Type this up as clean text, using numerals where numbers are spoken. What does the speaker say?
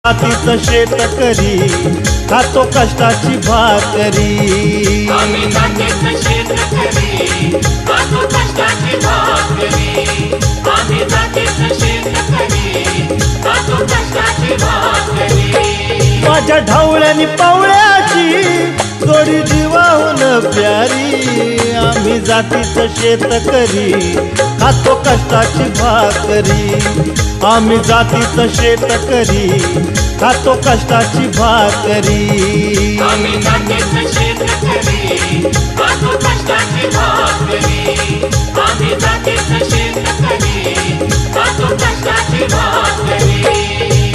जातीचं शेतकरी खातो कष्टाची भाकरी। आम्ही जातीचं शेतकरी खातो कष्टाची भाकरी। आम्ही जातीचं शेतकरी खातो कष्टाची भाकरी। माझ्या ढवळ्यानी पावळ्याची जोडी जीवाहून प्यारी। आम्ही जातीचं शेतकरी खातो कष्टाची भाकरी। आम्ही जातीचं शेतकरी खातो कष्टाची भाकरी। आम्ही जातीचं शेतकरी खातो कष्टाची भाकरी। आम्ही जातीचं शेतकरी खातो कष्टाची भाकरी।